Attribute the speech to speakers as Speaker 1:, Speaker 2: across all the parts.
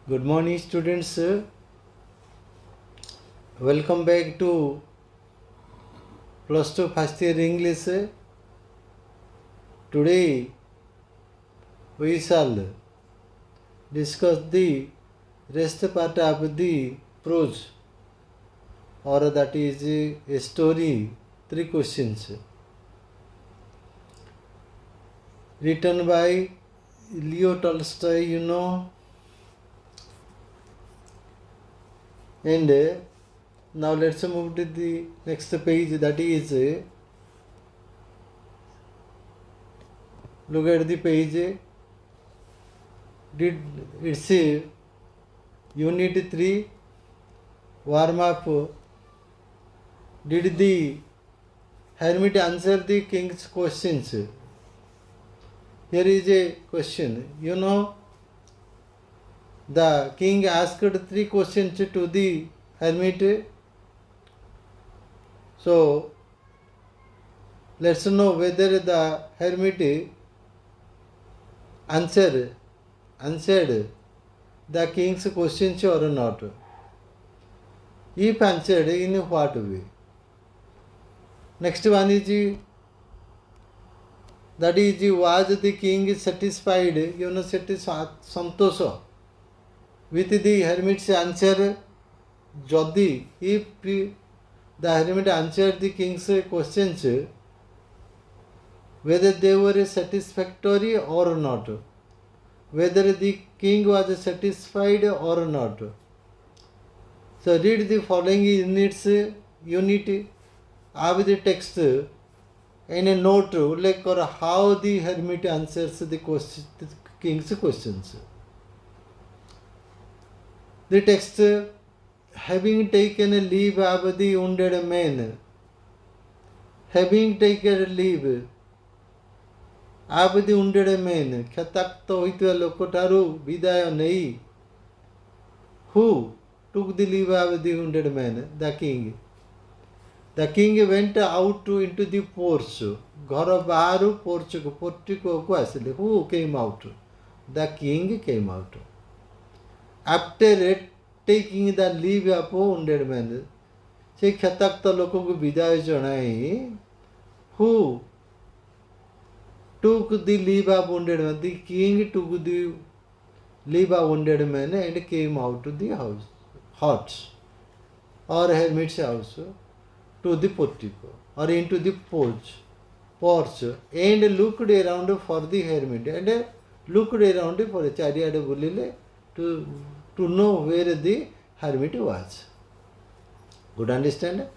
Speaker 1: Good morning, students. Welcome back to Plus 2 First Year English. Today we shall discuss the rest part of the prose, or that is a story, 3 questions, written by Leo Tolstoy, and now let's move to the next page, that is, look at the page. It's Unit 3, warm up. Did the hermit answer the king's questions? Here is a question. The king asked 3 questions to the hermit. So, let's know whether the hermit answered the king's questions or not. If answered, in what way? Next one is, that is, was the king satisfied, santosha with the hermit's answer? Jodi, if the hermit answered the king's questions, whether they were satisfactory or not, whether the king was satisfied or not. So read the following unit of the text and a note like how the hermit answers the king's questions. The text, having taken a leave of the wounded man, having taken leave of the wounded man, କ୍ଷତାକ୍ତ ହୋଇଥିବା ଲୋକଠାରୁ ବିଦାୟ ନେଇ, who took the leave of the wounded man? The king. The king went out into the porch. ଘର ବାହାରୁ portico କୁ ଆସିଲେ. Who came out? The king came out. After taking the leave of wounded man, ସେ କ୍ଷତାକ୍ତ ଲୋକକୁ ବିଦାୟ ଜଣାଇ, who took the leave of wounded man? The king took the leave of wounded man and came out to the hut or hermit's house, to the portico or into the porch, and looked around for the hermit, and looked around for chariade bulile to know where the hermit was. Good understand?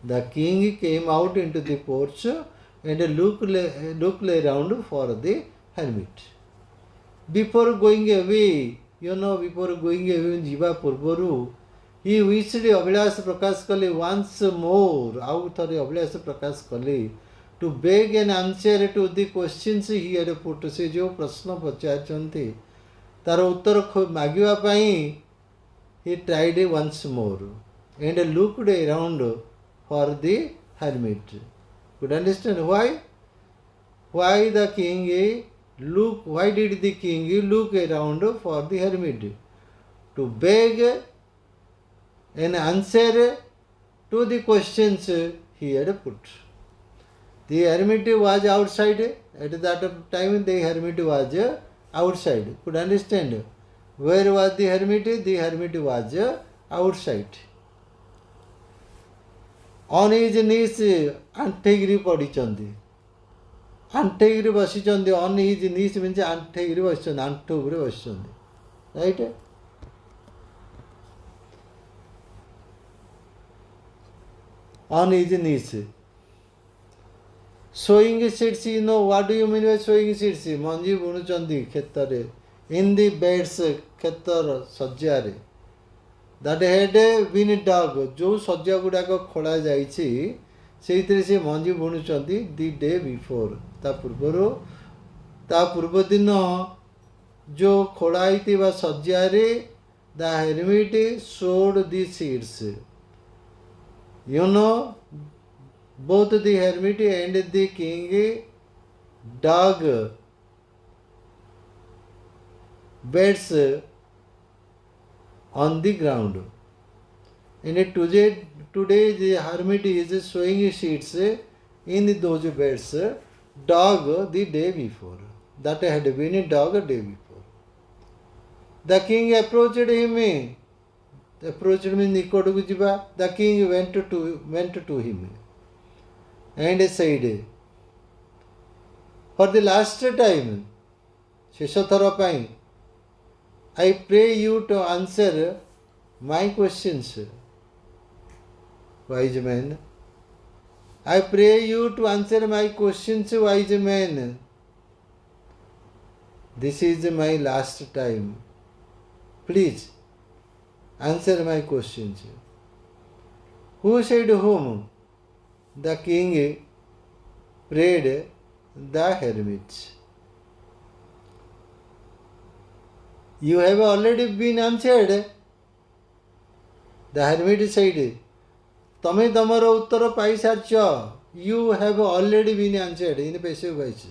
Speaker 1: The king came out into the porch and looked around for the hermit. Before going away, before going away, ଯିବା ପୂର୍ବରୁ, he wished ଅଭିଳାଷ ପ୍ରକାଶ କଲେ once more, ଆଉ ଥରେ ଅଭିଳାଷ ପ୍ରକାଶ କଲେ, to beg an answer to the questions he had put. ସେ ଯେଉଁ ପ୍ରଶ୍ନ ପଚାରିଛନ୍ତି ତାର ଉତ୍ତର ମାଗିବା ପାଇଁ, he tried once more and looked around for the hermit. Could understand why? Why the king why did the king look around for the hermit? To beg an answer to the questions he had put. The hermit was outside. At that time the hermit was outside. Could understand? Where was the hermit? The hermit was outside. On his knees, ଆଣ୍ଠେଇକିରି ପଡ଼ିଛନ୍ତି. ଆଣ୍ଠେଇକିରି ବସିଛନ୍ତି. On his knees means ଆଣ୍ଠେଇକିରି ବସିଛନ୍ତି, ଆଣ୍ଠୁ ଉପରେ ବସିଛନ୍ତି. Right? On his knees. Sowing seeds, what do you mean by sowing seeds? ମଞ୍ଜି ବୁଣୁଛନ୍ତି କ୍ଷେତରେ. In the beds, କ୍ଷେତର ଶଯ୍ୟାରେ. That had been dug, ଯେଉଁ ଶଯ୍ୟା ଗୁଡ଼ାକ ଖୋଳା ଯାଇଛି ସେଇଥିରେ ସେ ମଞ୍ଜି ବୁଣୁଛନ୍ତି. The day before, ତା ପୂର୍ବ ଦିନ ଯେଉଁ ଖୋଳା ହେଇଥିବା ଶଯ୍ୟାରେ, the hermit sowed the seeds. Both the hermit and the king dug beds on the ground. And today the hermit is sowing seeds in those beds. Dog the day before. That had been a dog a day before. The king approached him. Approached means nikotku jiba. The king went to him and said, for the last time, ଶେଷ ଥର ପାଇଁ, I pray you to answer my questions, wise man. I pray you to answer my questions, wise man. This is my last time. Please answer my questions. Who said whom? The king prayed the hermit. You have already been answered. The hermit said, ତମେ ତମର ଉତ୍ତର ପାଇସାରିଛ. You have already been answered in passive voice.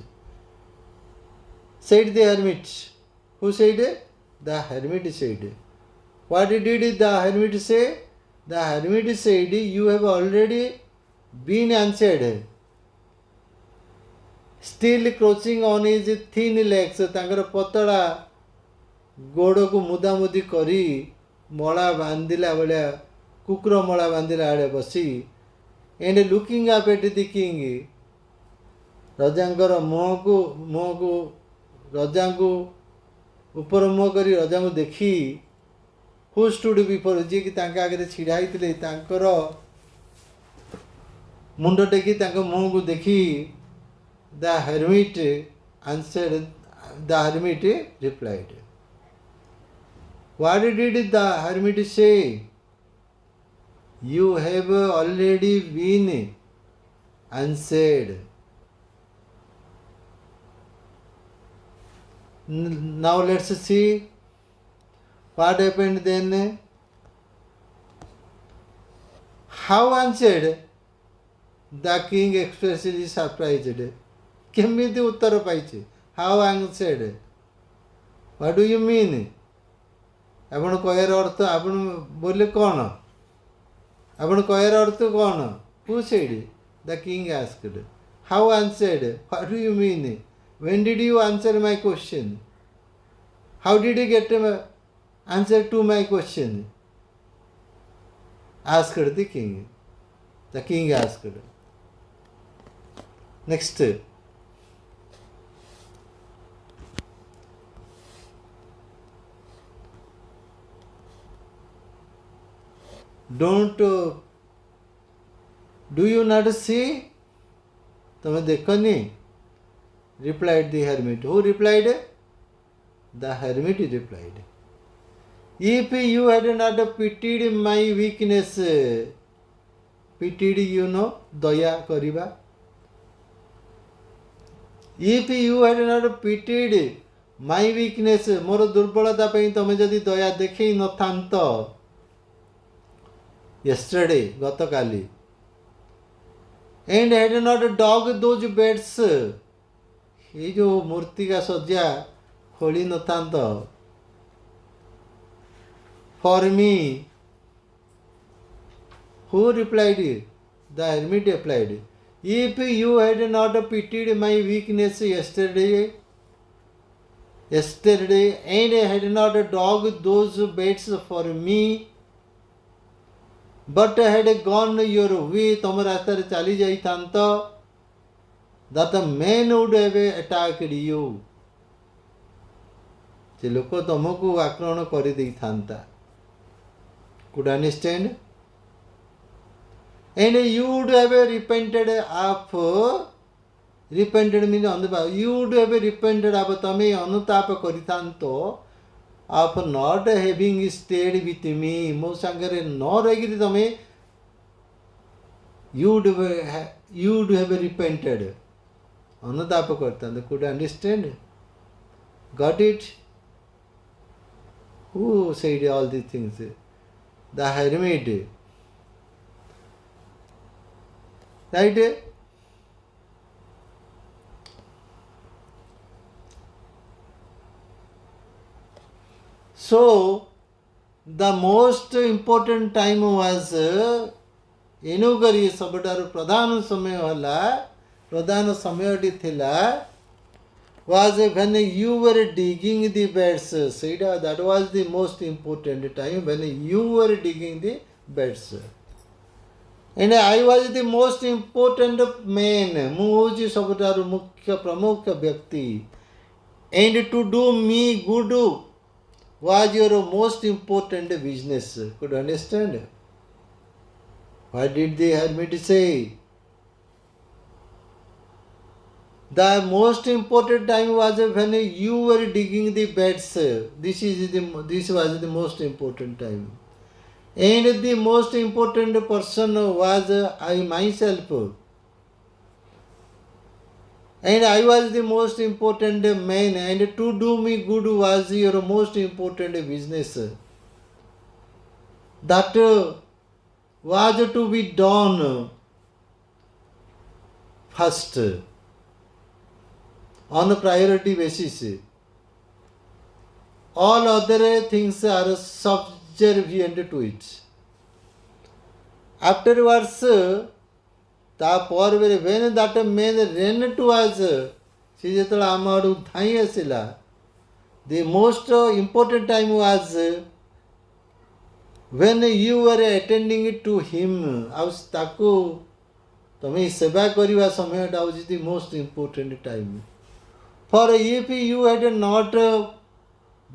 Speaker 1: Said the hermit. Who said? The hermit said. What did the hermit say? The hermit said, you have already been answered. Still crouching on his thin legs, ତାଙ୍କର ପତଳା ଗୋଡ଼କୁ ମୁଦାମୁଦି କରି ମଳା ବାନ୍ଧିଲା ଭଳିଆ କୁକୁର ମଳା ବାନ୍ଧିଲା ବେଳେ ବସି and looking up at the king, ରଜାଙ୍କର ରଜାଙ୍କୁ ଉପର ମୁହଁ କରି ରଜାଙ୍କୁ ଦେଖି, who stood before, ଯିଏକି ତାଙ୍କ ଆଗରେ ଛିଡ଼ା ହେଇଥିଲେ, ତାଙ୍କର ମୁଣ୍ଡ ଟେକି ତାଙ୍କ ମୁହଁକୁ ଦେଖି the hermit answered. The hermit replied. What did the hermit say? You have already been answered. Now let's see what happened then. How answered? The king expressed surprised. କେମିତି ଉତ୍ତର ପାଇଛି? How answered? What do you mean? ଆପଣ କହିବାର ଅର୍ଥ, ଆପଣ ବୋଲେ କ'ଣ? ଆପଣ କହିବାର ଅର୍ଥ କ'ଣ? Who said? The king asked. How answered? What do you mean? When did you answer my question? How did you get an answer to my question? Asked the king. The king asked. Next. Do you not see? ତମେ ଦେଖନି? Replied the hermit. Who replied? The hermit replied. If you had not pitied my weakness, pitied you know, ଦୟା କରିବା. If you had not pitied my weakness, ମୋର ଦୁର୍ବଳତା ପାଇଁ ତମେ ଯଦି ଦୟା ଦେଖେଇ ନଥାନ୍ତ, yesterday, ଗତକାଲି, and had not dug those beds, ଏଇ ଯେଉଁ ମୂର୍ତ୍ତିକା ଶଯ୍ୟା ଖୋଳି ନଥାନ୍ତ, for me, who replied? The hermit replied. If you had not pitied my weakness yesterday, and had not dug those beds for me, but had gone your way, ତମ ରାସ୍ତାରେ ଚାଲି ଯାଇଥାନ୍ତ, that the man would have attacked you, ସେ ଲୋକ ତମକୁ ଆକ୍ରମଣ କରିଦେଇଥାନ୍ତା. Could understand? And you would have repented of, repented means ଅନୁତାପ, you would have repented of, ତମେ ଅନୁତାପ କରିଥାନ୍ତ, of not having stayed with me, ମୋ ସାଙ୍ଗରେ ନ ରହିକିରି ତମେ you would have repented, ଅନୁତାପ କରିଥାନ୍ତ. Could understand? Got it? Who said all these things? The hermit. Right? So the most important time was ଏଣୁକରି ସବୁଠାରୁ ପ୍ରଧାନ ସମୟ ହେଲା ପ୍ରଧାନ ସମୟଟି ଥିଲା was when you were digging the beds. ସେଇଟା that was the most important time when you were digging the beds. And I was the most important man. ମୁଁ ହେଉଛି ସବୁଠାରୁ ମୁଖ୍ୟ ପ୍ରମୁଖ ବ୍ୟକ୍ତି. And to do me good was your most important business. Could you understand? What did the hermit say? The most important time was when you were digging the beds. This was the most important time. And the most important person was I myself. And I was the most important man, and to do me good was your most important business. That was to be done first on a priority basis. All other things are subservient to it. Afterwards, ତାପରେ when that man ran to us, ସେ ଯେତେବେଳେ ଆମ ଆଡ଼କୁ ଧାଇଁ ଆସିଲା, the most important time was when you were attending to him. ଆଉ ତାକୁ ତମେ ସେବା କରିବା ସମୟଟା ହେଉଛି the most important time. For if you had not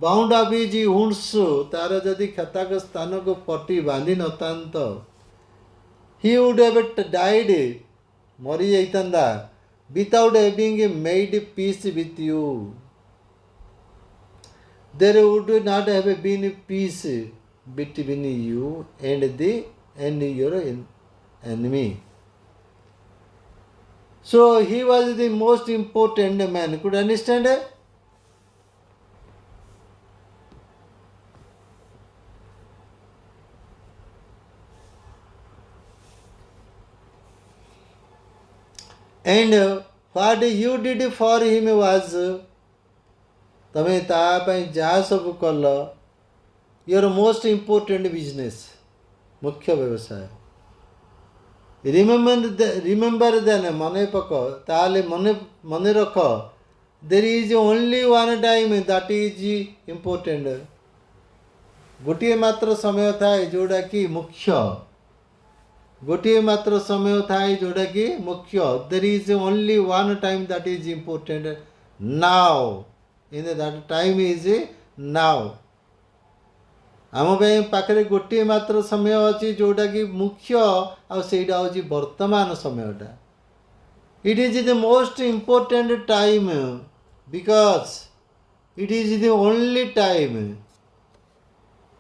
Speaker 1: bound up his wounds, ତାର ଯଦି କ୍ଷତାକ ସ୍ଥାନକୁ ପଟି ବାନ୍ଧି ନଥାନ୍ତ, he would have died, ମରି ଯାଇଥାନ୍ତା, without having made peace with you. There would not have been peace between you and your enemy. So he was the most important man. Could you understand? And what you did for him was, ତମେ ତା ପାଇଁ ଯାହା ସବୁ କଲ, your most important business, ମୁଖ୍ୟ ବ୍ୟବସାୟ. Remember then, ମନେ ପକ, ତାହେଲେ ମନେ ରଖ, there is only one time that is important. ଗୋଟିଏ ମାତ୍ର ସମୟ ଥାଏ ଯେଉଁଟାକି ମୁଖ୍ୟ. ଗୋଟିଏ ମାତ୍ର ସମୟ ଥାଏ ଯେଉଁଟାକି ମୁଖ୍ୟ. There is only one time that is important. Now. That time is now. ଆମ ପାଇଁ ପାଖରେ ଗୋଟିଏ ମାତ୍ର ସମୟ ଅଛି ଯେଉଁଟାକି ମୁଖ୍ୟ, ଆଉ ସେଇଟା ହେଉଛି ବର୍ତ୍ତମାନ ସମୟଟା. It is the most important time because it is the only time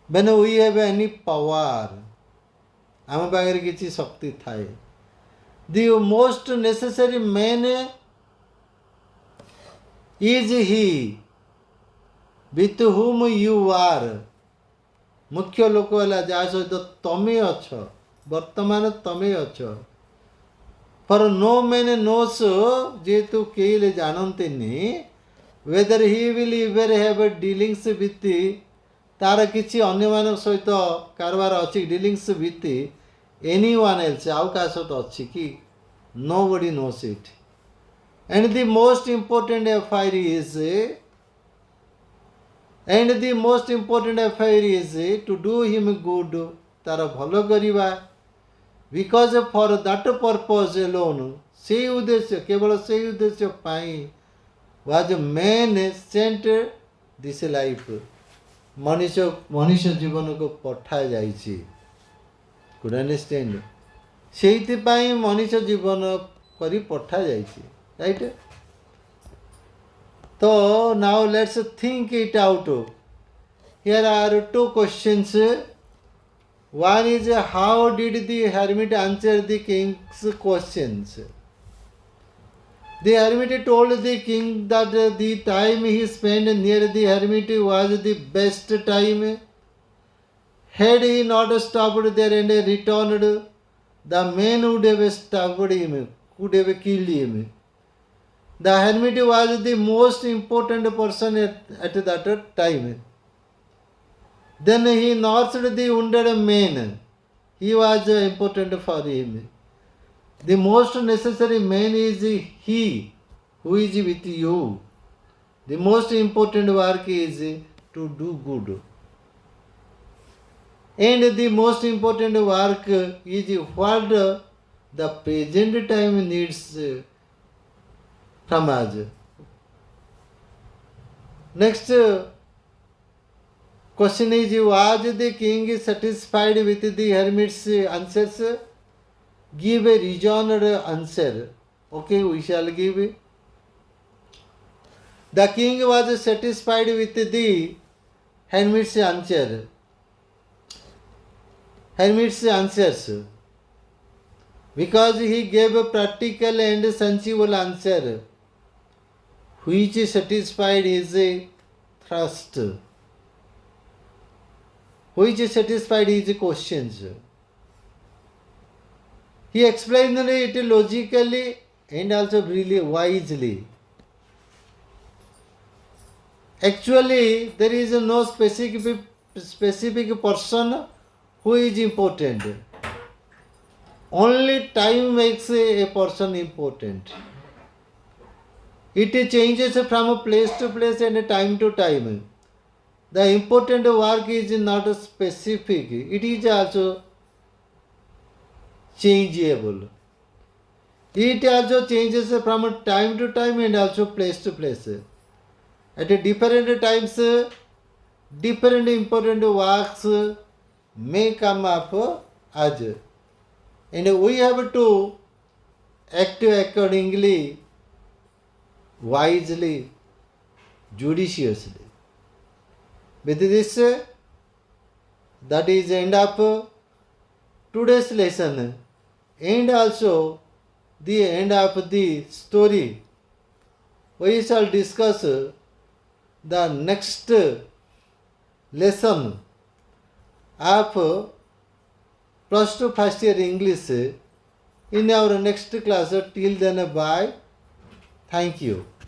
Speaker 1: when we have any power. ଆମ ପାଖରେ କିଛି ଶକ୍ତି ଥାଏ. The most necessary man is he with whom you are. ମୁଖ୍ୟ ଲୋକ ହେଲା ଯାହା ସହିତ ତମେ ଅଛ, ବର୍ତ୍ତମାନ ତମେ ଅଛ. For no man knows, ଯେହେତୁ କେହି ହେଲେ ଜାଣନ୍ତିନି, whether he will ever have dealings with, ତାର କିଛି ଅନ୍ୟମାନଙ୍କ ସହିତ କାରବାର ଅଛି, dealings with anyone else, ଆଉ କାହା ସହିତ ଅଛି କି? Nobody knows it. And the most important affair is to do him good, ତାର ଭଲ କରିବା. Because for that purpose alone, ସେଇ ଉଦ୍ଦେଶ୍ୟ, କେବଳ ସେଇ ଉଦ୍ଦେଶ୍ୟ ପାଇଁ was man sent this life. ମଣିଷ ଜୀବନକୁ ପଠାଯାଇଛି. Could you understand? ସେଇଥିପାଇଁ ମଣିଷ ଜୀବନ କରି ପଠାଯାଇଛି. Right? So now let's think it out. Here are two questions. One is, how did the hermit answer the king's questions? The hermit told the king that the time he spent near the hermit was the best time. Had he not stopped there and returned, the man would have stabbed him, could have killed him. The hermit was the most important person at that time. Then he nursed the wounded man. He was important for him. The most necessary man is he who is with you. The most important work is to do good. And the most important work is what the present time needs from us. Next question is, was the king satisfied with the hermit's answers? Give a reasoned answer. Okay, we shall give it. The king was satisfied with the hermit's answer. Hermit's answers, because he gave a practical and sensible answer, which satisfied his thirst, which satisfied his questions. He explained it logically and also really wisely. Actually, there is no specific person who is important. Only time makes a person important. It changes from place to place and time to time. The important work is not specific. It is also changeable. It also changes from time to time and also place to place. At different times, different important works may come up as, and we have to act accordingly, wisely, judiciously. With this, that is the end of today's lesson and also the end of the story. We shall discuss the next lesson of plus 2 first year English in our next class. Till then, bye. Thank you.